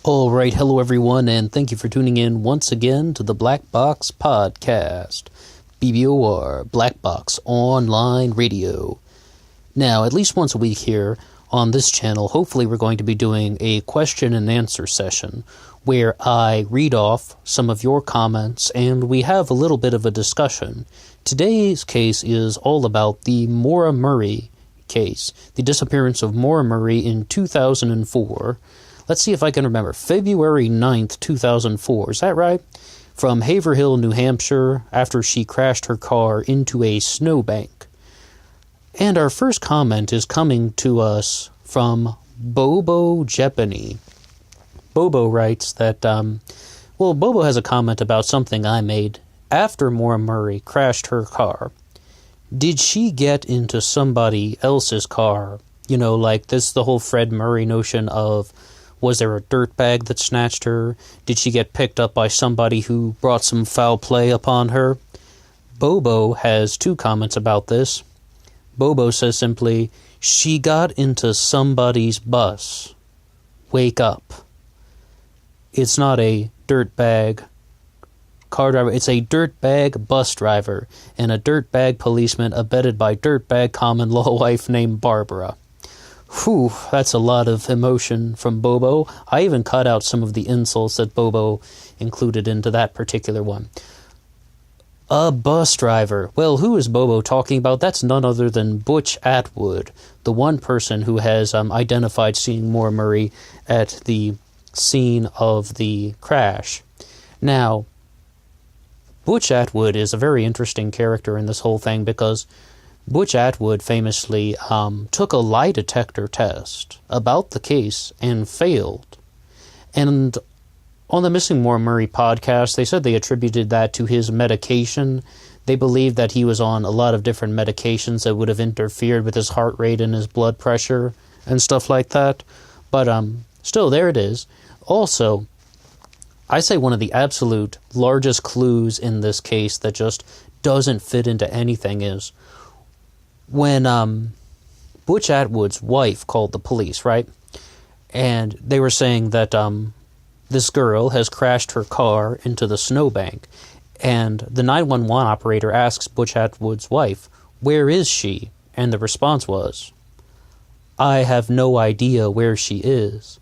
Alright, hello everyone, and thank you for tuning in once again to the Black Box Podcast. BBOR, Black Box Online Radio. Now, at least once a week here on this channel, hopefully we're going to be doing a question and answer session where I read off some of your comments and we have a little bit of a discussion. Today's case is all about the Maura Murray case, the disappearance of Maura Murray in 2004. Let's see if I can remember. February 9th, 2004. Is that right? From Haverhill, New Hampshire, after she crashed her car into a snowbank. And our first comment is coming to us from Bobo Jeopardy. Bobo writes that, Bobo has a comment about something I made after Maura Murray crashed her car. Did she get into somebody else's car? You know, like this, the whole Fred Murray notion of, was there a dirtbag that snatched her? Did she get picked up by somebody who brought some foul play upon her? Bobo has two comments about this. Bobo says simply, she got into somebody's bus. Wake up. It's not a dirtbag car driver, it's a dirtbag bus driver and a dirtbag policeman abetted by dirtbag common law wife named Barbara. Whew, that's a lot of emotion from Bobo. I even cut out some of the insults that Bobo included into that particular one. A bus driver. Well, who is Bobo talking about? That's none other than Butch Atwood, the one person who has identified seeing Maura Murray at the scene of the crash. Now, Butch Atwood is a very interesting character in this whole thing because Butch Atwood famously took a lie detector test about the case and failed. And on the Missing Maura Murray podcast, they said they attributed that to his medication. They believed that he was on a lot of different medications that would have interfered with his heart rate and his blood pressure and stuff like that. But still, there it is. Also, I say one of the absolute largest clues in this case that just doesn't fit into anything is when Butch Atwood's wife called the police, right? And they were saying that this girl has crashed her car into the snowbank. And the 911 operator asks Butch Atwood's wife, where is she? And the response was, I have no idea where she is.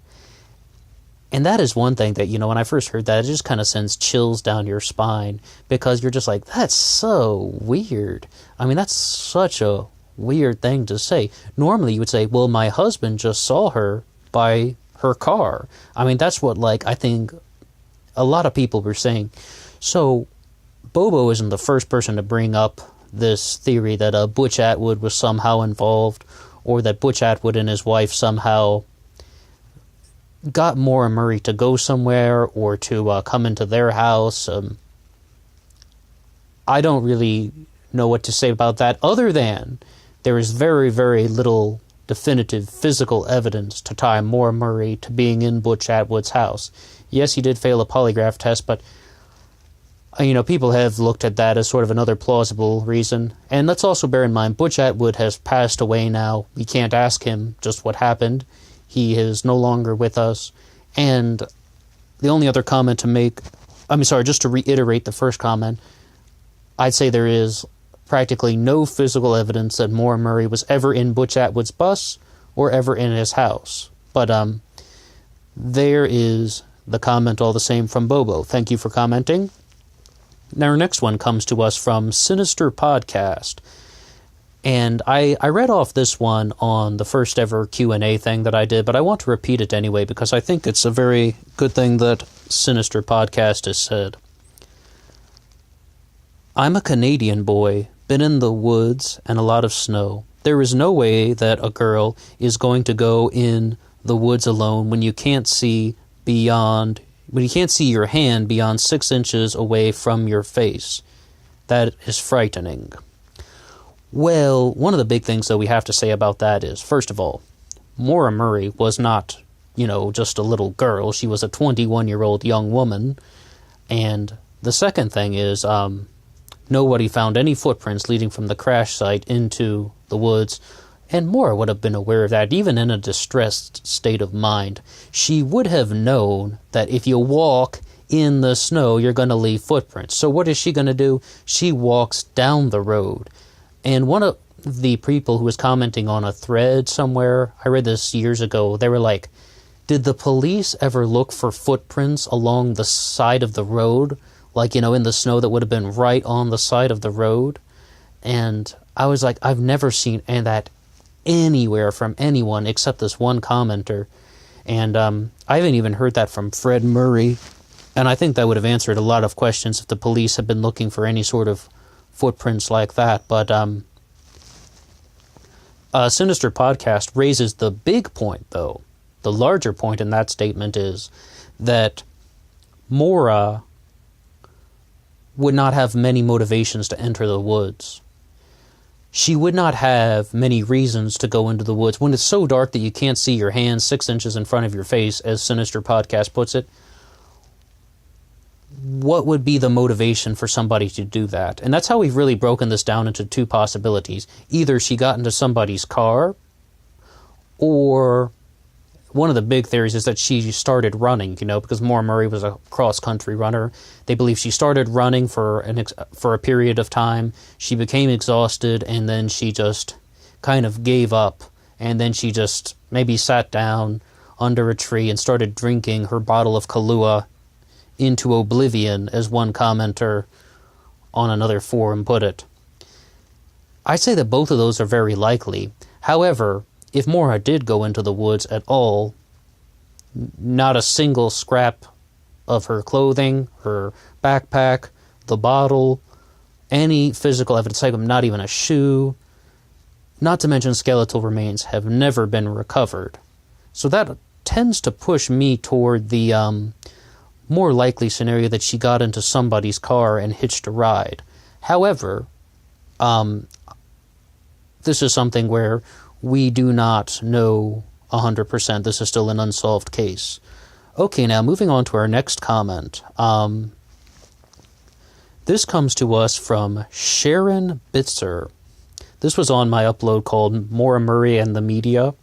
And that is one thing that, you know, when I first heard that, it just kind of sends chills down your spine because you're just like, that's so weird. I mean, that's such a weird thing to say. Normally you would say, well, my husband just saw her by her car. I mean, that's what, like, I think a lot of people were saying. So Bobo isn't the first person to bring up this theory that Butch Atwood was somehow involved or that Butch Atwood and his wife somehow got Maura Murray to go somewhere or to come into their house. I don't really know what to say about that other than there is very, very little definitive physical evidence to tie Maura Murray to being in Butch Atwood's house. Yes, he did fail a polygraph test, but you know, people have looked at that as sort of another plausible reason. And let's also bear in mind, Butch Atwood has passed away now. We can't ask him just what happened. He is no longer with us. And the only other comment to make, just to reiterate the first comment, I'd say there is practically no physical evidence that Maura Murray was ever in Butch Atwood's bus or ever in his house. But there is the comment all the same from Bobo. Thank you for commenting. Now our next one comes to us from Sinister Podcast. And I read off this one on the first ever Q&A thing that I did, but I want to repeat it anyway because I think it's a very good thing that Sinister Podcast has said. I'm a Canadian boy, been in the woods and a lot of snow. There is no way that a girl is going to go in the woods alone when you can't see your hand beyond 6 inches away from your face. That is frightening. Well, one of the big things that we have to say about that is, first of all, Maura Murray was not, just a little girl. She was a 21-year-old young woman. And the second thing is, nobody found any footprints leading from the crash site into the woods And Maura would have been aware of that, even in a distressed state of mind. She would have known that if you walk in the snow, you're going to leave footprints. So what is she going to do? She walks down the road. And one of the people who was commenting on a thread somewhere, I read this years ago, they were like, did the police ever look for footprints along the side of the road? Like, in the snow that would have been right on the side of the road? And I was like, I've never seen that anywhere from anyone except this one commenter. And I haven't even heard that from Fred Murray. And I think that would have answered a lot of questions if the police had been looking for any sort of footprints like that. But Sinister Podcast raises the big point, though. The larger point in that statement is that Maura would not have many motivations to enter the woods. She would not have many reasons to go into the woods. When it's so dark that you can't see your hands 6 inches in front of your face, as Sinister Podcast puts it, what would be the motivation for somebody to do that? And that's how we've really broken this down into two possibilities. Either she got into somebody's car, or one of the big theories is that she started running, because Maura Murray was a cross-country runner. They believe she started running for a period of time. She became exhausted, and then she just kind of gave up. And then she just maybe sat down under a tree and started drinking her bottle of Kahlua into oblivion, as one commenter on another forum put it. I'd say that both of those are very likely. However, if Maura did go into the woods at all, not a single scrap of her clothing, her backpack, the bottle, any physical evidence, like not even a shoe, not to mention skeletal remains, have never been recovered. So that tends to push me toward the more likely scenario that she got into somebody's car and hitched a ride. However, this is something where we do not know 100%. This is still an unsolved case. Okay, now moving on to our next comment. This comes to us from Sharon Bitzer. This was on my upload called Maura Murray and the Media,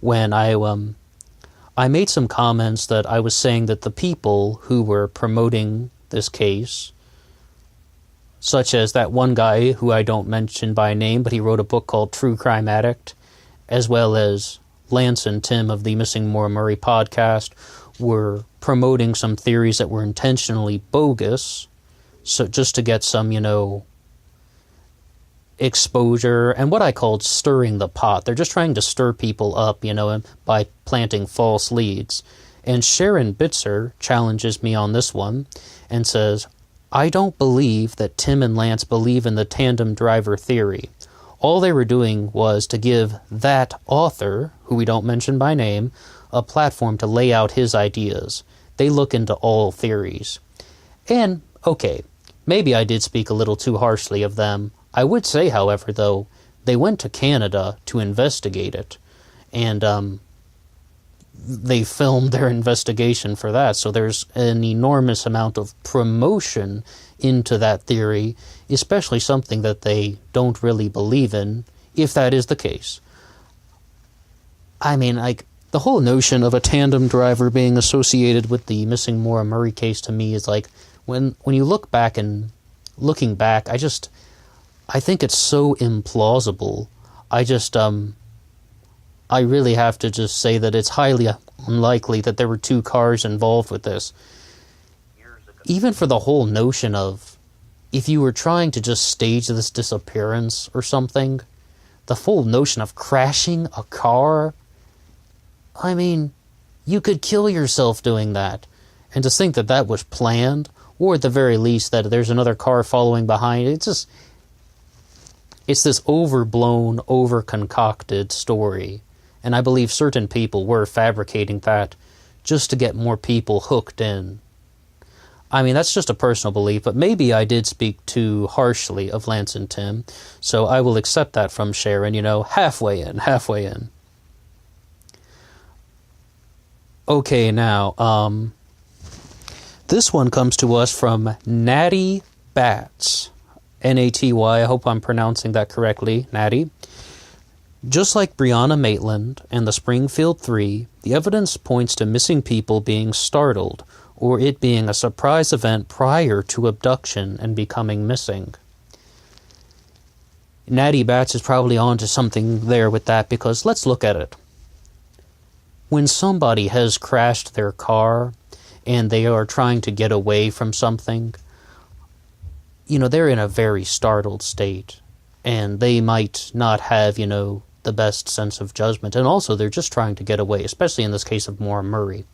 when I made some comments that I was saying that the people who were promoting this case, such as that one guy who I don't mention by name, but he wrote a book called True Crime Addict, as well as Lance and Tim of the Missing Maura Murray podcast, were promoting some theories that were intentionally bogus, so just to get some, exposure, and what I called stirring the pot. They're just trying to stir people up, by planting false leads. And Sharon Bitzer challenges me on this one and says, I don't believe that Tim and Lance believe in the tandem driver theory. All they were doing was to give that author, who we don't mention by name, a platform to lay out his ideas. They look into all theories. And, okay, maybe I did speak a little too harshly of them. I would say, however, though, they went to Canada to investigate it, and they filmed their investigation for that, so there's an enormous amount of promotion into that theory, especially something that they don't really believe in, if that is the case. I mean, the whole notion of a tandem driver being associated with the missing Maura Murray case to me is like, when you look back and looking back, I think it's so implausible. I really have to just say that it's highly unlikely that there were two cars involved with this. Even for the whole notion of, if you were trying to just stage this disappearance or something, the full notion of crashing a car, I mean, you could kill yourself doing that. And to think that that was planned, or at the very least that there's another car following behind, it's this overblown, over-concocted story. And I believe certain people were fabricating that just to get more people hooked in. I mean, that's just a personal belief, but maybe I did speak too harshly of Lance and Tim, so I will accept that from Sharon, halfway in. Okay, now, this one comes to us from Natty Bats. Naty, I hope I'm pronouncing that correctly, Natty. Just like Breonna Maitland and the Springfield Three, the evidence points to missing people being startled, or it being a surprise event prior to abduction and becoming missing. Natty Bats is probably onto something there with that, because let's look at it. When somebody has crashed their car and they are trying to get away from something, they're in a very startled state, and they might not have, the best sense of judgment, and also they're just trying to get away, especially in this case of Maura Murray.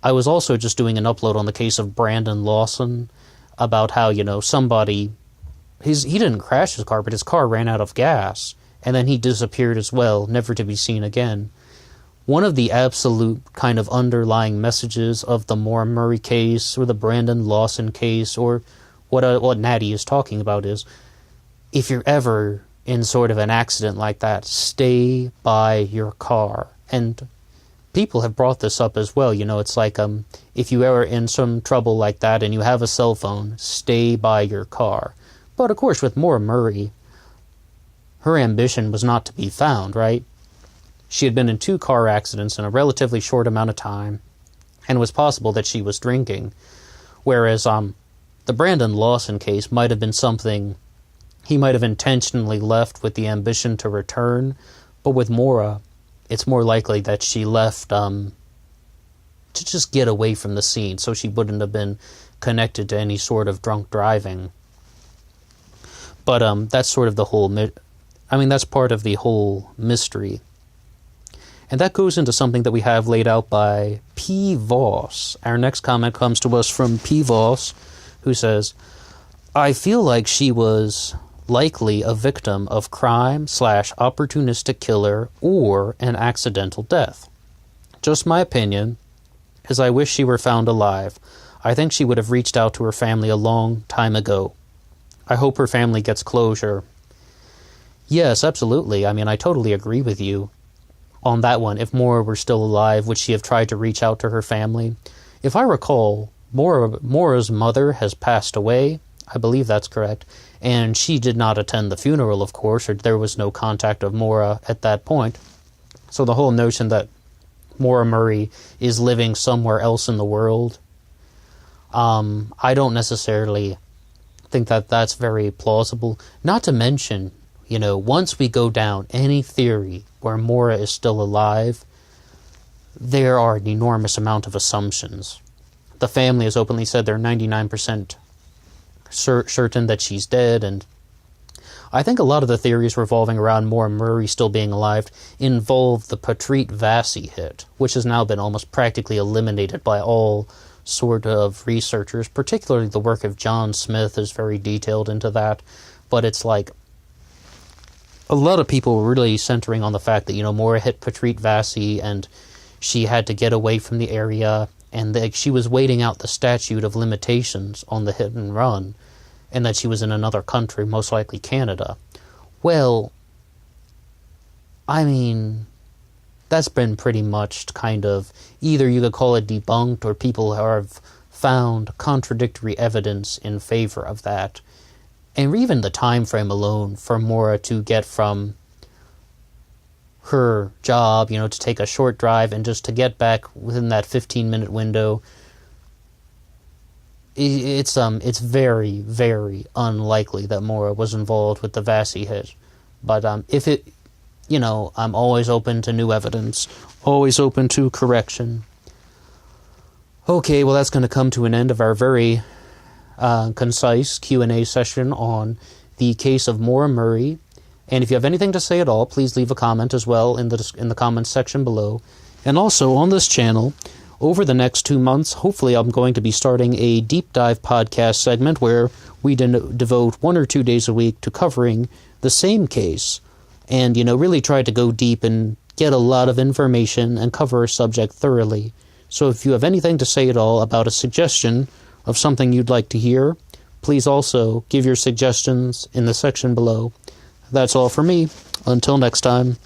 I was also just doing an upload on the case of Brandon Lawson about how, somebody, he didn't crash his car, but his car ran out of gas, and then he disappeared as well, never to be seen again. One of the absolute kind of underlying messages of the Maura Murray case, or the Brandon Lawson case, or what Natty is talking about is, if you're ever in sort of an accident like that, stay by your car. And people have brought this up as well. It's like, if you are in some trouble like that and you have a cell phone, stay by your car. But of course, with Maura Murray, her ambition was not to be found, right? She had been in 2 car accidents in a relatively short amount of time, and it was possible that she was drinking. Whereas, the Brandon Lawson case might have been something he might have intentionally left with the ambition to return, but with Maura, it's more likely that she left to just get away from the scene, so she wouldn't have been connected to any sort of drunk driving. But that's sort of the whole, that's part of the whole mystery. And that goes into something that we have laid out by P. Voss. Our next comment comes to us from P. Voss, who says, I feel like she was likely a victim of crime/opportunistic killer or an accidental death. Just my opinion, as I wish she were found alive. I think she would have reached out to her family a long time ago. I hope her family gets closure. Yes, absolutely. I totally agree with you on that one. If Maura were still alive, would she have tried to reach out to her family? If I recall, Maura's mother has passed away. I believe that's correct. And she did not attend the funeral, of course, or there was no contact of Maura at that point. So the whole notion that Maura Murray is living somewhere else in the world, I don't necessarily think that that's very plausible. Not to mention, once we go down any theory where Maura is still alive, there are an enormous amount of assumptions. The family has openly said they're 99% certain that she's dead, and I think a lot of the theories revolving around Maura Murray still being alive involve the Patrick Vassy hit, which has now been almost practically eliminated by all sort of researchers. Particularly the work of John Smith is very detailed into that, but it's like a lot of people were really centering on the fact that, Maura hit Patrick Vassy and she had to get away from the area, and that she was waiting out the statute of limitations on the hit and run, and that she was in another country, most likely Canada. Well, that's been pretty much kind of, either you could call it debunked, or people have found contradictory evidence in favor of that. And even the time frame alone for Maura to get from her job, to take a short drive and just to get back within that 15-minute window, it's very, very unlikely that Maura was involved with the Vassy hit. But if it, I'm always open to new evidence, always open to correction. Okay, well, that's going to come to an end of our very concise Q&A session on the case of Maura Murray. And if you have anything to say at all, please leave a comment as well in the comments section below. And also on this channel, over the next 2 months, hopefully I'm going to be starting a deep dive podcast segment where we devote 1 or 2 days a week to covering the same case, and really try to go deep and get a lot of information and cover a subject thoroughly. So if you have anything to say at all about a suggestion of something you'd like to hear, please also give your suggestions in the section below. That's all for me. Until next time.